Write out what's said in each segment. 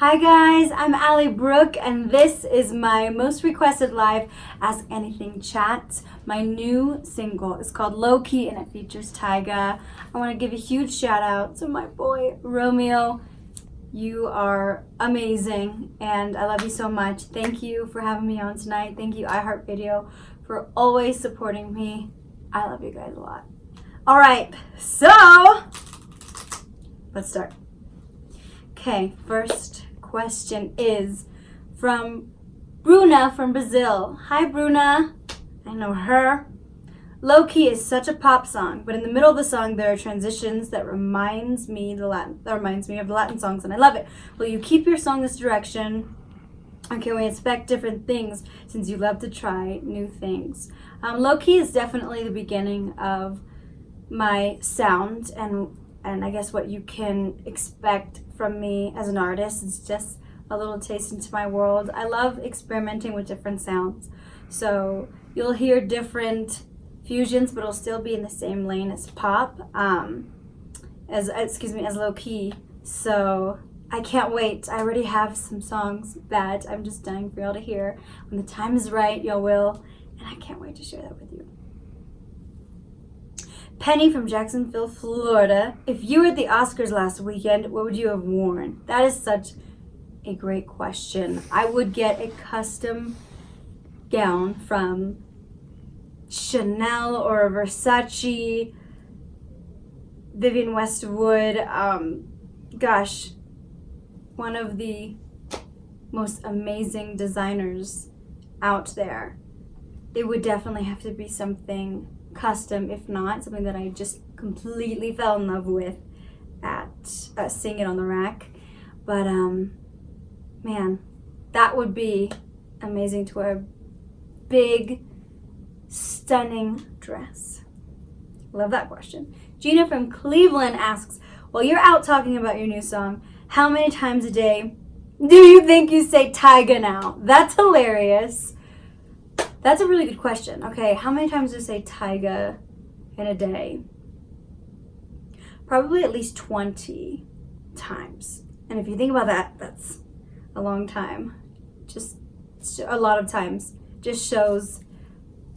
Hi guys, I'm Brooke, and this is my most requested live Ask Anything Chat. My new single is called Low Key and it features Tyga. I want to give a huge shout out to my boy Romeo. You are amazing and I love you so much. Thank you for having me on tonight. Thank you iHeart for always supporting me. I love you guys a lot. All right, so let's start. Okay, first question is from Bruna from Brazil. Hi Bruna, I know her. Low Key is such a pop song, but in the middle of the song there are transitions that reminds me of the Latin songs, and I love it. Will you keep your song this direction, or can we expect different things since you love to try new things? Low Key is definitely the beginning of my sound, and I guess what you can expect from me as an artist is just a little taste into my world. I love experimenting with different sounds. So you'll hear different fusions, but it'll still be in the same lane as pop, as low key. So I can't wait. I already have some songs that I'm just dying for y'all to hear. When the time is right, y'all will, and I can't wait to share that with you. Penny from Jacksonville, Florida. If you were at the Oscars last weekend, what would you have worn? That is such a great question. I would get a custom gown from Chanel or Versace, Vivienne Westwood. Gosh, one of the most amazing designers out there. It would definitely have to be something custom, if not something that I just completely fell in love with at Sing It on the Rack. But man, that would be amazing to wear a big, stunning dress. Love that question. Gina from Cleveland asks, while you're out talking about your new song, how many times a day do you think you say Tyga now? That's hilarious. That's a really good question. Okay, how many times do you say Tyga in a day? Probably at least 20 times. And if you think about that, that's a long time. Just a lot of times. Just shows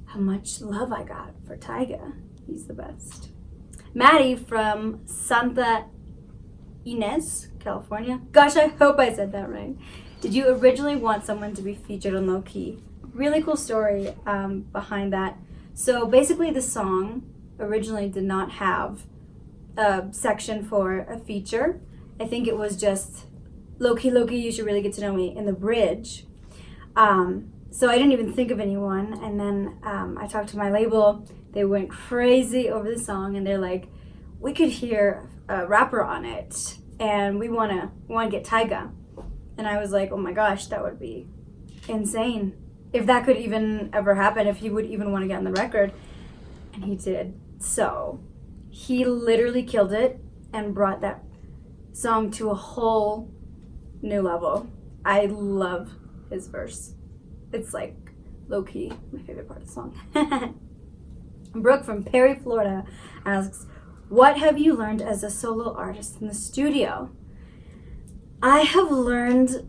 how much love I got for Tyga. He's the best. Maddie from Santa Ynez, California. Gosh, I hope I said that right. Did you originally want someone to be featured on Low Key? Really cool story behind that. So basically the song originally did not have a section for a feature. I think it was just low key, you should really get to know me in the bridge. So I didn't even think of anyone. And then I talked to my label. They went crazy over the song and they're like, we could hear a rapper on it and we wanna get Tyga. And I was like, oh my gosh, that would be insane. If that could even ever happen, if he would even want to get on the record. And he did. So he literally killed it and brought that song to a whole new level. I love his verse. It's like low key, my favorite part of the song. Brooke from Perry, Florida asks, what have you learned as a solo artist in the studio? I have learned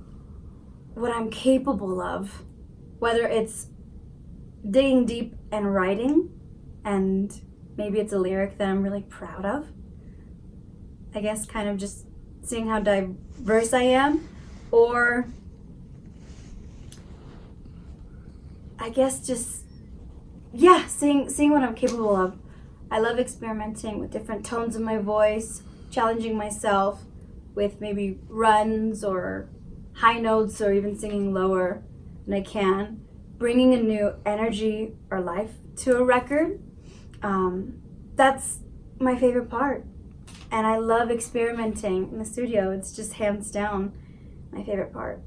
what I'm capable of. Whether it's digging deep and writing, and maybe it's a lyric that I'm really proud of. I guess kind of just seeing how diverse I am, or I guess just, yeah, seeing what I'm capable of. I love experimenting with different tones of my voice, challenging myself with maybe runs or high notes or even singing lower than I can, bringing a new energy or life to a record. That's my favorite part. And I love experimenting in the studio. It's just hands down my favorite part.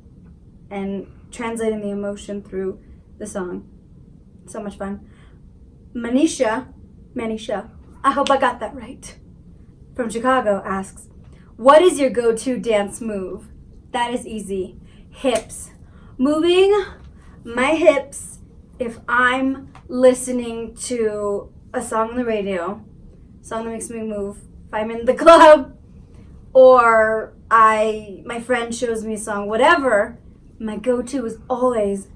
And translating the emotion through the song. So much fun. Manisha, I hope I got that right, from Chicago asks, what is your go-to dance move? That is easy. Hips. Moving my hips if I'm listening to a song on the radio, song that makes me move, if I'm in the club, or my friend shows me a song, whatever, my go-to is always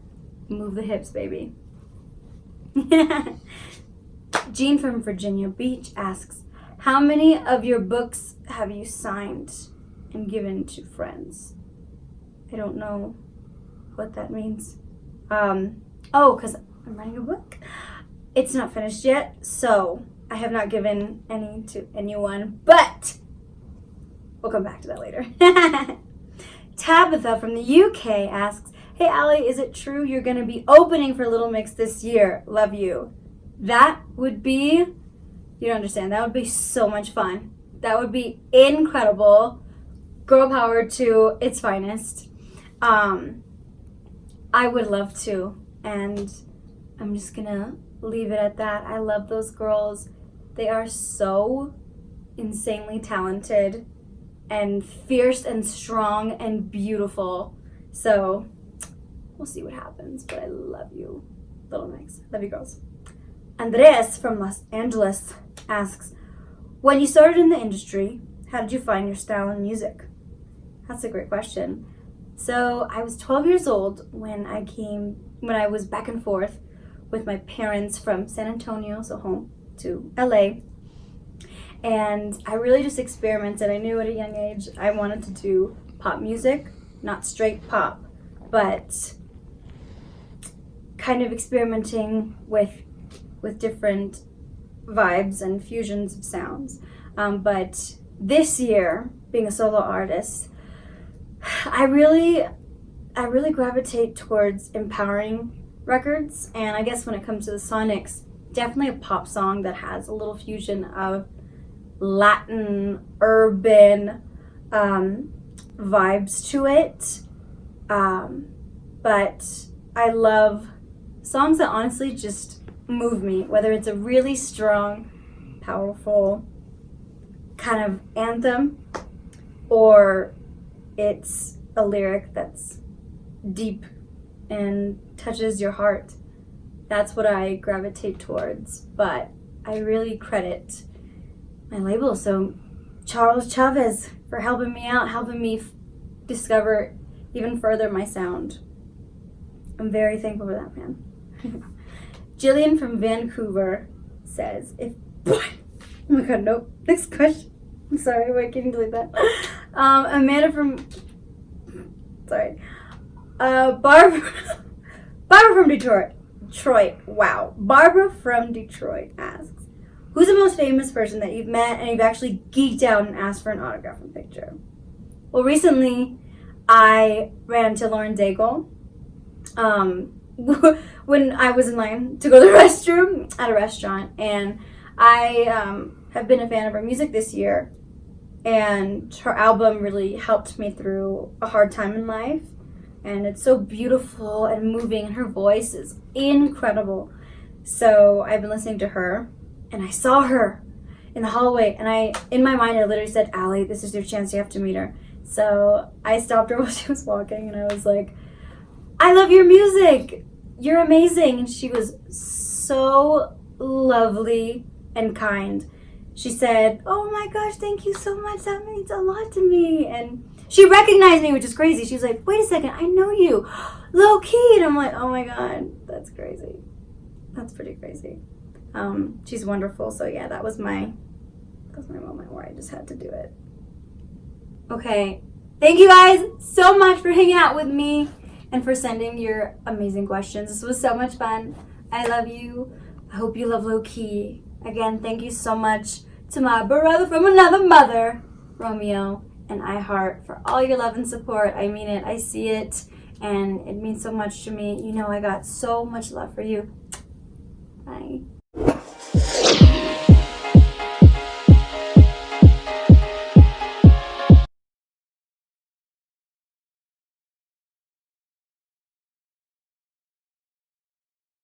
Move the Hips, baby. Jean from Virginia Beach asks, how many of your books have you signed and given to friends? I don't know what that means. Because I'm writing a book. It's not finished yet, so I have not given any to anyone, but we'll come back to that later. Tabitha from the UK asks, hey Allie, is it true you're going to be opening for Little Mix this year? Love you. That would be, you don't understand, that would be so much fun. That would be incredible. Girl power to its finest. I would love to, and I'm just gonna leave it at that. I love those girls. They are so insanely talented and fierce and strong and beautiful. So we'll see what happens, but I love you, Little Mix. Love you, girls. Andres from Los Angeles asks, when you started in the industry, how did you find your style in music? That's a great question. So I was 12 years old when I was back and forth with my parents from San Antonio, so home, to LA. And I really just experimented. I knew at a young age I wanted to do pop music, not straight pop, but kind of experimenting with different vibes and fusions of sounds. But this year, being a solo artist, I really gravitate towards empowering records, and I guess when it comes to the sonics, definitely a pop song that has a little fusion of Latin, urban vibes to it. But I love songs that honestly just move me, whether it's a really strong, powerful kind of anthem, or it's a lyric that's deep and touches your heart. That's what I gravitate towards. But I really credit my label, so Charles Chavez, for helping me out, helping me discover even further my sound. I'm very thankful for that, man. Jillian from Vancouver says, oh my god, nope. Next question. I'm sorry, wait, can you delete that? Amanda from, Barbara from Detroit, wow. Barbara from Detroit asks, who's the most famous person that you've met and you've actually geeked out and asked for an autograph and picture? Well, recently I ran into Lauren Daigle when I was in line to go to the restroom at a restaurant, and I have been a fan of her music this year, and her album really helped me through a hard time in life, and it's so beautiful and moving, and her voice is incredible. So I've been listening to her, and I saw her in the hallway, and in my mind I literally said, Allie, this is your chance, you have to meet her. So I stopped her while she was walking, and I was like, I love your music, you're amazing. And she was so lovely and kind. She said, oh my gosh, thank you so much, that means a lot to me. And she recognized me, which is crazy. She was like, wait a second, I know you, low key. And I'm like, oh my god, that's crazy. That's pretty crazy. She's wonderful. So yeah, that was my moment where I just had to do it. Okay, thank you guys so much for hanging out with me and for sending your amazing questions. This was so much fun. I love you. I hope you love low key. Again, thank you so much to my brother from another mother, Romeo, and iHeart, for all your love and support. I mean it. I see it, and it means so much to me. You know I got so much love for you. Bye.